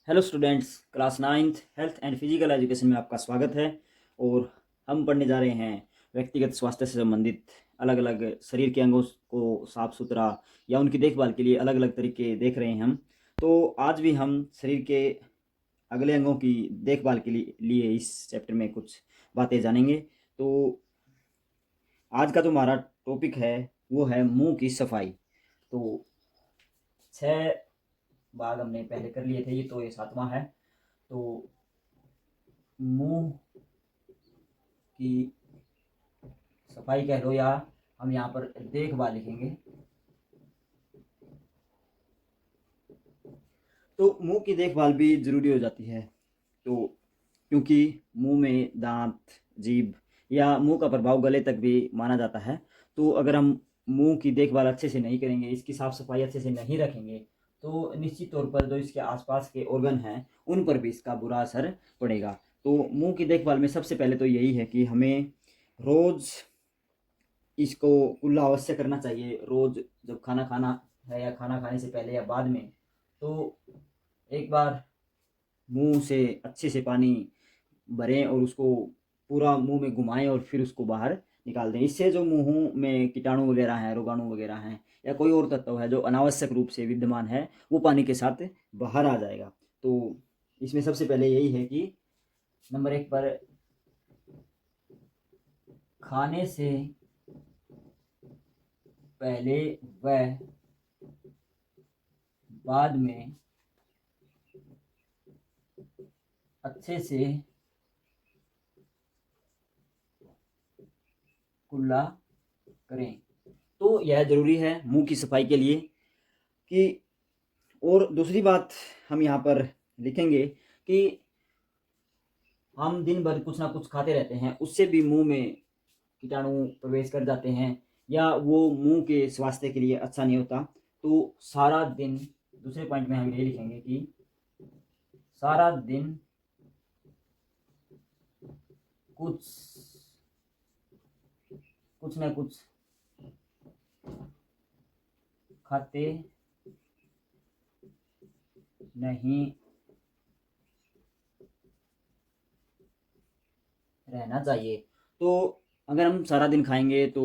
Hello students, class ninth health and physical education में आपका स्वागत है। और हम पढ़ने जा रहे हैं व्यक्तिगत स्वास्थ्य से संबंधित अलग अलग शरीर के अंगों को साफ सुथरा या उनकी देखभाल के लिए अलग अलग तरीके देख रहे हैं हम। तो आज भी हम शरीर के अगले अंगों की देखभाल के लिए इस चैप्टर में कुछ बातें जानेंगे। तो आज का जो हमारा टॉपिक है वो है मुंह की सफाई। तो 6 भाग हमने पहले कर लिए थे, ये 7वां है। तो मुंह की सफाई कह लो या हम यहाँ पर देखभाल लिखेंगे। तो मुंह की देखभाल भी जरूरी हो जाती है। तो क्योंकि मुंह में दांत, जीभ या मुंह का प्रभाव गले तक भी माना जाता है। तो अगर हम मुंह की देखभाल अच्छे से नहीं करेंगे, इसकी साफ सफाई अच्छे से नहीं रखेंगे, तो निश्चित तौर पर जो इसके आसपास के ऑर्गन हैं उन पर भी इसका बुरा असर पड़ेगा। तो मुंह की देखभाल में सबसे पहले तो यही है कि हमें रोज़ इसको कुल्ला अवश्य करना चाहिए। रोज़ जब खाना खाना है या खाना खाने से पहले या बाद में, तो एक बार मुंह से अच्छे से पानी भरें और उसको पूरा मुंह में घुमाएं और फिर उसको बाहर निकाल दें। इससे जो मुंह में कीटाणु वगैरह हैं, रोगाणु वगैरह हैं या कोई और तत्व है जो अनावश्यक रूप से विद्यमान है, वो पानी के साथ बाहर आ जाएगा। तो इसमें सबसे पहले यही है कि नंबर 1 पर खाने से पहले व बाद में अच्छे से कुल्ला करें। तो यह ज़रूरी है मुंह की सफाई के लिए कि। और दूसरी बात हम यहाँ पर लिखेंगे कि हम दिन भर कुछ ना कुछ खाते रहते हैं, उससे भी मुंह में कीटाणु प्रवेश कर जाते हैं या वो मुंह के स्वास्थ्य के लिए अच्छा नहीं होता। तो सारा दिन, दूसरे पॉइंट में हम ये लिखेंगे कि सारा दिन कुछ कुछ ना कुछ खाते नहीं रहना चाहिए। तो अगर हम सारा दिन खाएंगे तो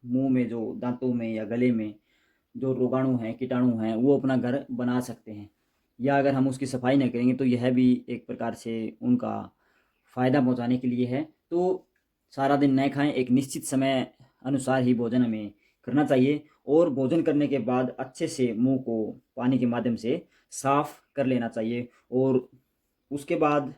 मुंह में जो दांतों में या गले में जो रोगाणु हैं, कीटाणु हैं, वो अपना घर बना सकते हैं। या अगर हम उसकी सफाई नहीं करेंगे तो यह भी एक प्रकार से उनका फ़ायदा पहुंचाने के लिए है। तो सारा दिन न खाएं, एक निश्चित समय अनुसार ही भोजन हमें करना चाहिए। और भोजन करने के बाद अच्छे से मुंह को पानी के माध्यम से साफ कर लेना चाहिए। और उसके बाद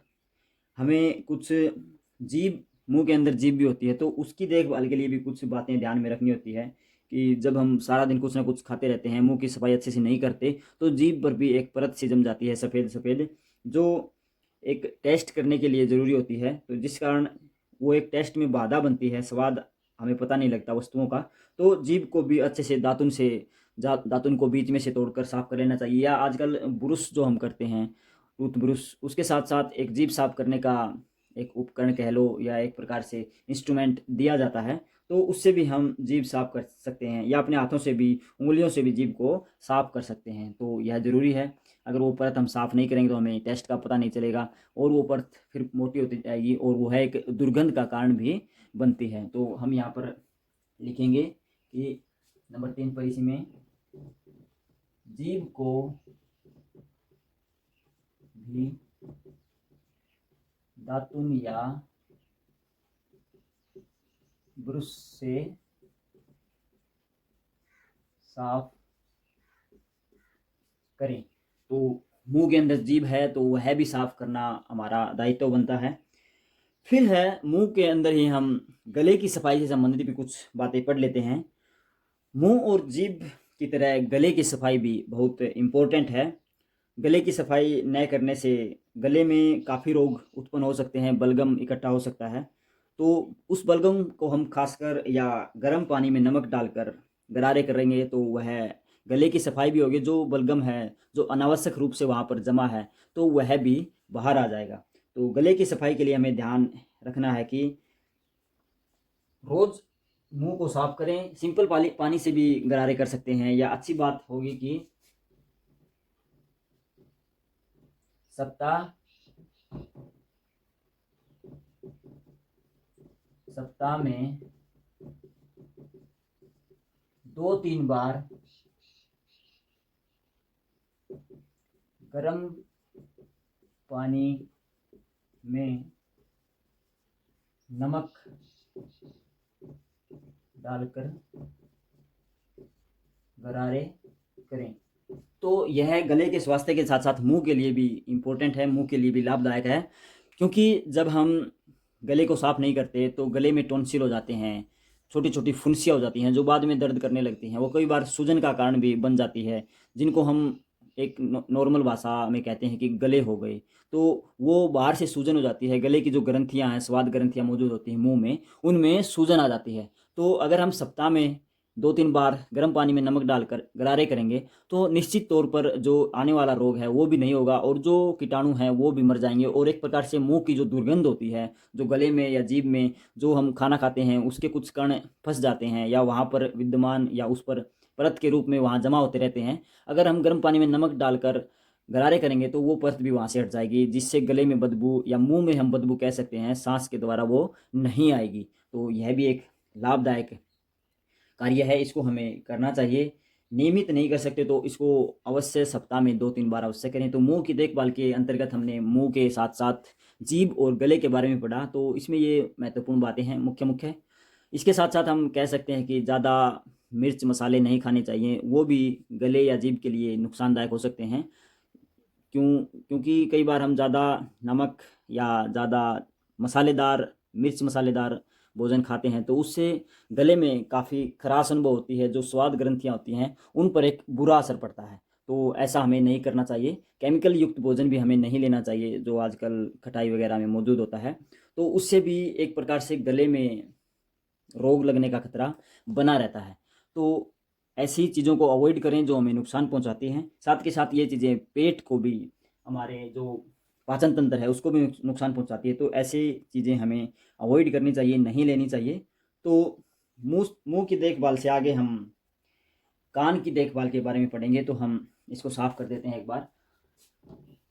हमें कुछ जीभ, मुंह के अंदर जीभ भी होती है, तो उसकी देखभाल के लिए भी कुछ बातें ध्यान में रखनी होती है कि जब हम सारा दिन कुछ ना कुछ खाते रहते हैं, मुंह की सफाई अच्छे से नहीं करते, तो जीभ पर भी एक परत सी जम जाती है, सफ़ेद सफ़ेद, जो एक टेस्ट करने के लिए ज़रूरी होती है। तो जिस कारण वो एक टेस्ट में बाधा बनती है, स्वाद हमें पता नहीं लगता वस्तुओं का। तो जीभ को भी अच्छे से दातुन से दातुन को बीच में से तोड़कर साफ कर लेना चाहिए। या आजकल ब्रुश जो हम करते हैं, टूथ ब्रुश, उसके साथ साथ एक जीभ साफ करने का एक उपकरण कह लो या एक प्रकार से इंस्ट्रूमेंट दिया जाता है। तो उससे भी हम जीभ साफ कर सकते हैं या अपने हाथों से भी, उंगलियों से भी जीभ को साफ कर सकते हैं। तो यह ज़रूरी है। अगर वो परत हम साफ नहीं करेंगे तो हमें टेस्ट का पता नहीं चलेगा और वो परत फिर मोटी होती जाएगी और वो है एक दुर्गंध का कारण भी बनती है। तो हम यहाँ पर लिखेंगे कि नंबर 3 पर इसी में जीभ को भी दातुन या ब्रश से साफ करें। तो मुंह के अंदर जीभ है तो वह भी साफ करना हमारा दायित्व बनता है। फिर है मुंह के अंदर ही हम गले की सफाई से संबंधित भी कुछ बातें पढ़ लेते हैं। मुंह और जीभ की तरह गले की सफाई भी बहुत इम्पोर्टेंट है। गले की सफाई न करने से गले में काफ़ी रोग उत्पन्न हो सकते हैं, बलगम इकट्ठा हो सकता है। तो उस बलगम को हम खासकर या गर्म पानी में नमक डालकर गरारे करेंगे तो वह गले की सफाई भी होगी। जो बलगम है, जो अनावश्यक रूप से वहाँ पर जमा है, तो वह भी बाहर आ जाएगा। तो गले की सफाई के लिए हमें ध्यान रखना है कि रोज़ मुंह को साफ करें। सिंपल पानी से भी गरारे कर सकते हैं, या अच्छी बात होगी कि सप्ताह सप्ताह में 2-3 बार गर्म पानी में नमक डालकर गरारे करें। तो यह गले के स्वास्थ्य के साथ साथ मुंह के लिए भी इम्पोर्टेंट है, मुंह के लिए भी लाभदायक है, क्योंकि जब हम गले को साफ़ नहीं करते तो गले में टॉन्सिल हो जाते हैं, छोटी छोटी फुंसियाँ हो जाती हैं जो बाद में दर्द करने लगती हैं। वो कई बार सूजन का कारण भी बन जाती है, जिनको हम एक नॉर्मल भाषा में कहते हैं कि गले हो गए। तो वो बाहर से सूजन हो जाती है, गले की जो ग्रंथियां हैं, स्वाद ग्रंथियां मौजूद होती हैं मुंह में, उनमें सूजन आ जाती है। तो अगर हम सप्ताह में 2-3 बार गर्म पानी में नमक डालकर गरारे करेंगे तो निश्चित तौर पर जो आने वाला रोग है वो भी नहीं होगा, और जो कीटाणु हैं वो भी मर जाएंगे। और एक प्रकार से मुंह की जो दुर्गंध होती है, जो गले में या जीभ में जो हम खाना खाते हैं उसके कुछ कण फंस जाते हैं या वहाँ पर विद्यमान या उस पर परत के रूप में वहाँ जमा होते रहते हैं, अगर हम गर्म पानी में नमक डालकर गरारे करेंगे तो वो परत भी वहाँ से हट जाएगी, जिससे गले में बदबू या मुंह में हम बदबू कह सकते हैं, सांस के द्वारा वो नहीं आएगी। तो यह भी एक लाभदायक कार्य है, इसको हमें करना चाहिए। नियमित नहीं कर सकते तो इसको अवश्य सप्ताह में 2-3 बार अवश्य करें। तो मुंह की देखभाल के अंतर्गत हमने मुंह के साथ साथ जीभ और गले के बारे में पढ़ा, तो इसमें ये महत्वपूर्ण बातें हैं मुख्य। इसके साथ साथ हम कह सकते हैं कि ज़्यादा मिर्च मसाले नहीं खाने चाहिए, वो भी गले या जीभ के लिए नुकसानदायक हो सकते हैं। क्योंकि कई बार हम ज़्यादा नमक या ज़्यादा मसालेदार मिर्च मसालेदार भोजन खाते हैं तो उससे गले में काफ़ी खराश अनुभव होती है, जो स्वाद ग्रंथियाँ होती हैं उन पर एक बुरा असर पड़ता है। तो ऐसा हमें नहीं करना चाहिए। केमिकल युक्त भोजन भी हमें नहीं लेना चाहिए जो आजकल खटाई वगैरह में मौजूद होता है, तो उससे भी एक प्रकार से गले में रोग लगने का खतरा बना रहता है। तो ऐसी चीज़ों को अवॉइड करें जो हमें नुकसान पहुंचाती हैं। साथ के साथ ये चीज़ें पेट को भी, हमारे जो पाचन तंत्र है उसको भी नुकसान पहुंचाती है, तो ऐसी चीज़ें हमें अवॉइड करनी चाहिए, नहीं लेनी चाहिए। तो मुंह मुंह की देखभाल से आगे हम कान की देखभाल के बारे में पढ़ेंगे, तो हम इसको साफ कर देते हैं एक बार।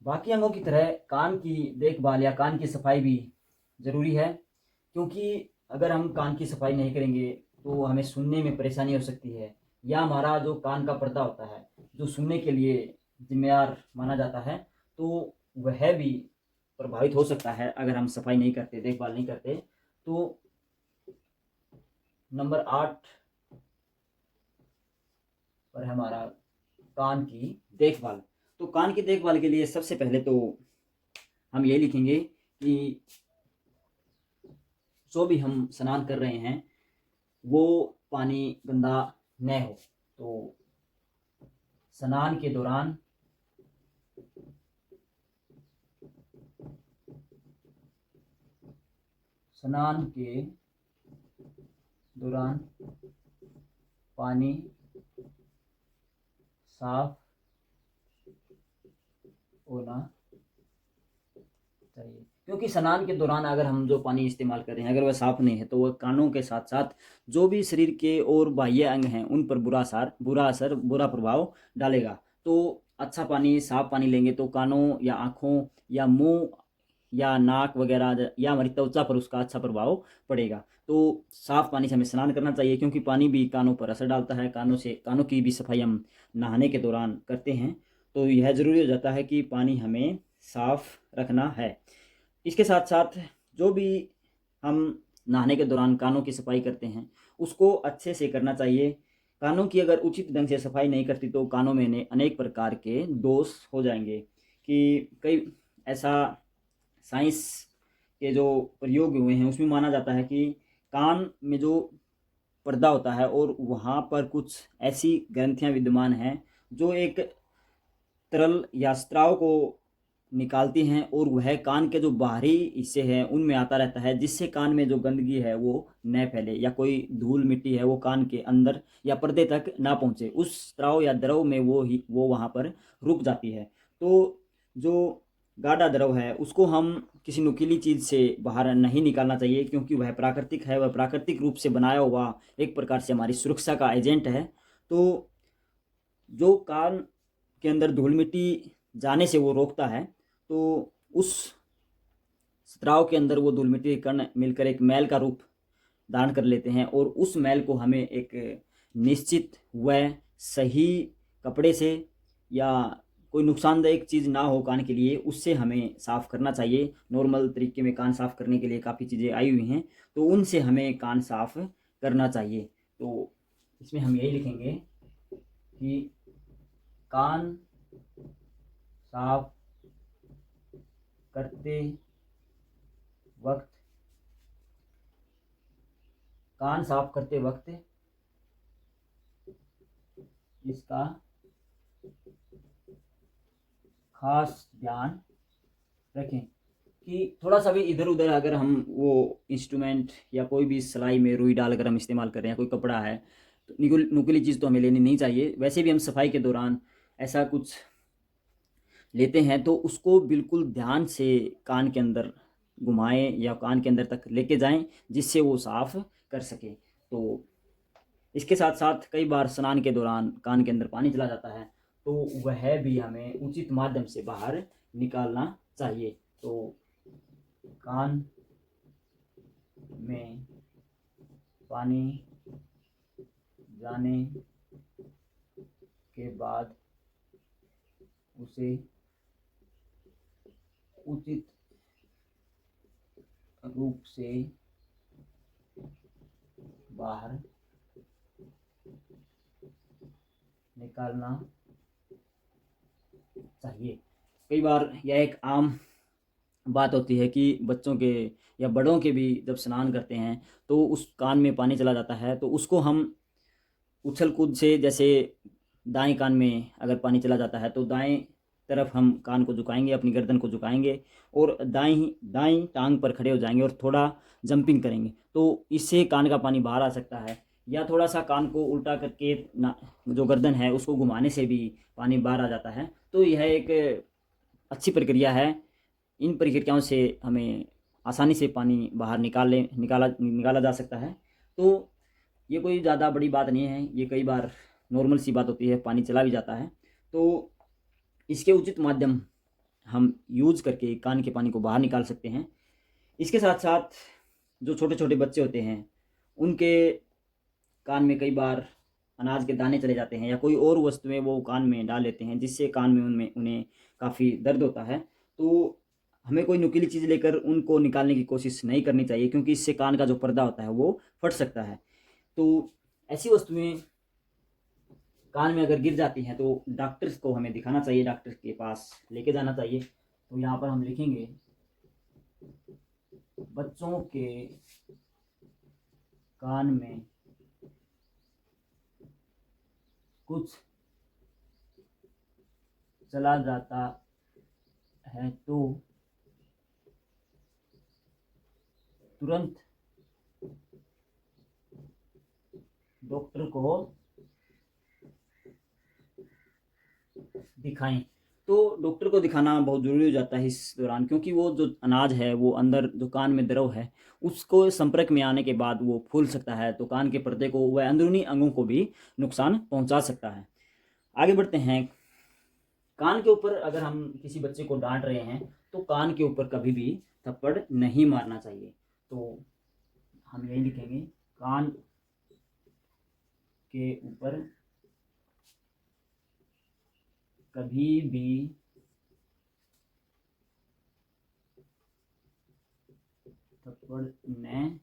बाकी अंगों की तरह कान की देखभाल या कान की सफाई भी ज़रूरी है, क्योंकि अगर हम कान की सफाई नहीं करेंगे तो हमें सुनने में परेशानी हो सकती है, या हमारा जो कान का पर्दा होता है जो सुनने के लिए जिम्मेदार माना जाता है, तो वह भी प्रभावित हो सकता है अगर हम सफाई नहीं करते, देखभाल नहीं करते। तो नंबर 8 पर हमारा कान की देखभाल। तो कान की देखभाल के लिए सबसे पहले तो हम ये लिखेंगे कि जो भी हम स्नान कर रहे हैं वो पानी गंदा न हो। तो स्नान के दौरान पानी साफ होना चाहिए, क्योंकि स्नान के दौरान अगर हम जो पानी इस्तेमाल कर रहे हैं अगर वह साफ नहीं है तो वह कानों के साथ साथ जो भी शरीर के और बाह्य अंग हैं उन पर बुरा प्रभाव डालेगा। तो अच्छा पानी, साफ पानी लेंगे तो कानों या आँखों या मुंह या नाक वगैरह या हमारी त्वचा पर उसका अच्छा प्रभाव पड़ेगा। तो साफ पानी से हमें स्नान करना चाहिए, क्योंकि पानी भी कानों पर असर डालता है। कानों की भी सफाई हम नहाने के दौरान करते हैं, तो यह ज़रूरी हो जाता है कि पानी हमें साफ रखना है। इसके साथ साथ जो भी हम नहाने के दौरान कानों की सफाई करते हैं उसको अच्छे से करना चाहिए। कानों की अगर उचित ढंग से सफाई नहीं करती तो कानों में अनेक प्रकार के दोष हो जाएंगे। कि कई ऐसा साइंस के जो प्रयोग हुए हैं उसमें माना जाता है कि कान में जो पर्दा होता है और वहाँ पर कुछ ऐसी ग्रंथियाँ विद्यमान हैं जो एक तरल या स्त्राव को निकालती हैं, और वह कान के जो बाहरी हिस्से हैं उनमें आता रहता है, जिससे कान में जो गंदगी है वो न फैले या कोई धूल मिट्टी है वो कान के अंदर या पर्दे तक ना पहुँचे। उस स्त्राव या द्रव में वो वहाँ पर रुक जाती है। तो जो गाढ़ा द्रव है उसको हम किसी नुकीली चीज़ से बाहर नहीं निकालना चाहिए, क्योंकि वह प्राकृतिक है, वह प्राकृतिक रूप से बनाया हुआ एक प्रकार से हमारी सुरक्षा का एजेंट है। तो जो कान के अंदर धूल मिट्टी जाने से वो रोकता है, तो उस स्त्राव के अंदर वो धूल मिट्टी के कण मिलकर एक मैल का रूप धारण कर लेते हैं, और उस मैल को हमें एक निश्चित व सही कपड़े से या कोई नुकसानदायक चीज़ ना हो कान के लिए, उससे हमें साफ़ करना चाहिए। नॉर्मल तरीके में कान साफ़ करने के लिए काफ़ी चीज़ें आई हुई हैं, तो उनसे हमें कान साफ़ करना चाहिए। तो इसमें हम यही लिखेंगे कि कान साफ करते वक्त इसका खास ध्यान रखें कि थोड़ा सा भी इधर उधर अगर हम वो इंस्ट्रूमेंट या कोई भी सिलाई में रुई डालकर हम इस्तेमाल कर रहे हैं, कोई कपड़ा है, तो नुकीली चीज़ तो हमें लेनी नहीं चाहिए। वैसे भी हम सफाई के दौरान ऐसा कुछ लेते हैं तो उसको बिल्कुल ध्यान से कान के अंदर घुमाएं या कान के अंदर तक लेके जाएं, जिससे वो साफ़ कर सके। तो इसके साथ साथ कई बार स्नान के दौरान कान के अंदर पानी चला जाता है, तो वह भी हमें उचित माध्यम से बाहर निकालना चाहिए। तो कान में पानी जाने के बाद उसे उचित रूप से बाहर निकालना चाहिए। कई बार यह एक आम बात होती है कि बच्चों के या बड़ों के भी जब स्नान करते हैं तो उस कान में पानी चला जाता है, तो उसको हम उछल कूद से, जैसे दाएं कान में अगर पानी चला जाता है तो दाएं तरफ हम कान को झुकाएंगे, अपनी गर्दन को झुकाएंगे और दाएं टांग पर खड़े हो जाएंगे और थोड़ा जंपिंग करेंगे, तो इससे कान का पानी बाहर आ सकता है। या थोड़ा सा कान को उल्टा करके जो गर्दन है उसको घुमाने से भी पानी बाहर आ जाता है। तो यह एक अच्छी प्रक्रिया है। इन प्रक्रियाओं से हमें आसानी से पानी बाहर निकाला जा सकता है। तो ये कोई ज़्यादा बड़ी बात नहीं है, ये कई बार नॉर्मल सी बात होती है, पानी चला भी जाता है। तो इसके उचित माध्यम हम यूज़ करके कान के पानी को बाहर निकाल सकते हैं। इसके साथ साथ जो छोटे छोटे बच्चे होते हैं उनके कान में कई बार अनाज के दाने चले जाते हैं या कोई और वस्तुएं वो कान में डाल लेते हैं, जिससे कान में उन्हें काफ़ी दर्द होता है। तो हमें कोई नुकीली चीज़ लेकर उनको निकालने की कोशिश नहीं करनी चाहिए, क्योंकि इससे कान का जो पर्दा होता है वो फट सकता है। तो ऐसी वस्तुएं कान में अगर गिर जाती हैं तो डॉक्टर्स को हमें दिखाना चाहिए, डॉक्टर के पास लेके जाना चाहिए। तो यहाँ पर हम लिखेंगे बच्चों के कान में कुछ चला जाता है तो तुरंत डॉक्टर को दिखाएं। तो डॉक्टर को दिखाना बहुत ज़रूरी हो जाता है इस दौरान, क्योंकि वो जो अनाज है वो अंदर जो कान में द्रव है उसको संपर्क में आने के बाद वो फूल सकता है, तो कान के पर्दे को व अंदरूनी अंगों को भी नुकसान पहुंचा सकता है। आगे बढ़ते हैं। कान के ऊपर अगर हम किसी बच्चे को डांट रहे हैं तो कान के ऊपर कभी भी थप्पड़ नहीं मारना चाहिए। तो हम यही लिखेंगे, कान के ऊपर कभी भी थप्पड़ न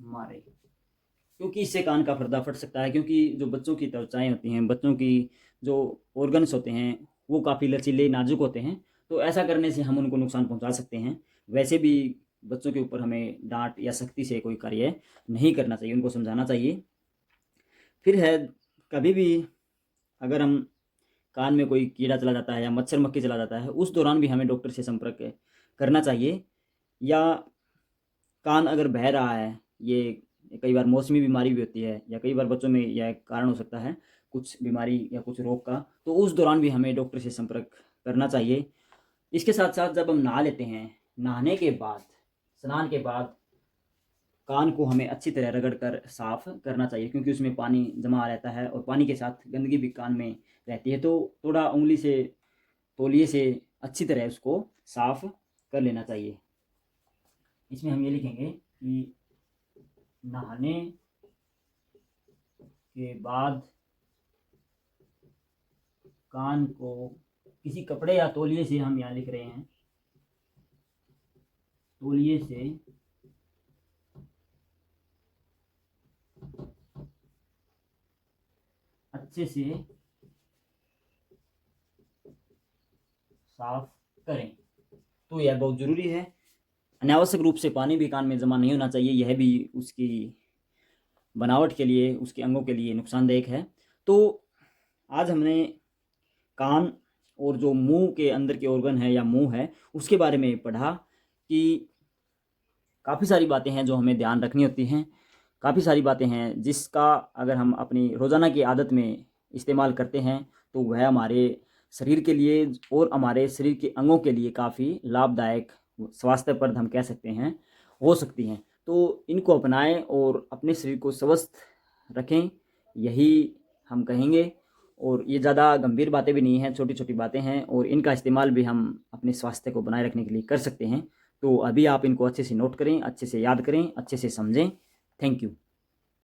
मारे, क्योंकि इससे कान का पर्दा फट सकता है। क्योंकि जो बच्चों की त्वचाएं होती हैं, बच्चों की जो ऑर्गन्स होते हैं वो काफ़ी लचीले नाजुक होते हैं, तो ऐसा करने से हम उनको नुकसान पहुंचा सकते हैं। वैसे भी बच्चों के ऊपर हमें डांट या सख्ती से कोई कार्य नहीं करना चाहिए, उनको समझाना चाहिए। फिर है, कभी भी अगर हम कान में कोई कीड़ा चला जाता है या मच्छर मक्खी चला जाता है, उस दौरान भी हमें डॉक्टर से संपर्क करना चाहिए। या कान अगर बह रहा है, ये कई बार मौसमी बीमारी भी होती है, या कई बार बच्चों में यह कारण हो सकता है कुछ बीमारी या कुछ रोग का, तो उस दौरान भी हमें डॉक्टर से संपर्क करना चाहिए। इसके साथ साथ जब हम नहा लेते हैं, नहाने के बाद, स्नान के बाद कान को हमें अच्छी तरह रगड़ कर साफ़ करना चाहिए, क्योंकि उसमें पानी जमा रहता है और पानी के साथ गंदगी भी कान में रहती है। तो थोड़ा उंगली से, तौलिए से अच्छी तरह उसको साफ कर लेना चाहिए। इसमें हम ये लिखेंगे कि नहाने के बाद कान को किसी कपड़े या तौलिए से, हम यहाँ लिख रहे हैं तौलिए से अच्छे से साफ करें। तो यह बहुत ज़रूरी है। अनावश्यक रूप से पानी भी कान में जमा नहीं होना चाहिए, यह भी उसकी बनावट के लिए, उसके अंगों के लिए नुकसानदायक है। तो आज हमने कान और जो मुंह के अंदर के ऑर्गन है या मुंह है उसके बारे में पढ़ा कि काफ़ी सारी बातें हैं जो हमें ध्यान रखनी होती हैं, काफ़ी सारी बातें हैं जिसका अगर हम अपनी रोज़ाना की आदत में इस्तेमाल करते हैं तो वह हमारे शरीर के लिए और हमारे शरीर के अंगों के लिए काफ़ी लाभदायक, स्वास्थ्यप्रद हम कह सकते हैं, हो सकती हैं। तो इनको अपनाएं और अपने शरीर को स्वस्थ रखें, यही हम कहेंगे। और ये ज़्यादा गंभीर बातें भी नहीं हैं, छोटी छोटी बातें हैं और इनका इस्तेमाल भी हम अपने स्वास्थ्य को बनाए रखने के लिए कर सकते हैं। तो अभी आप इनको अच्छे से नोट करें, अच्छे से याद करें, अच्छे से समझें। Thank you.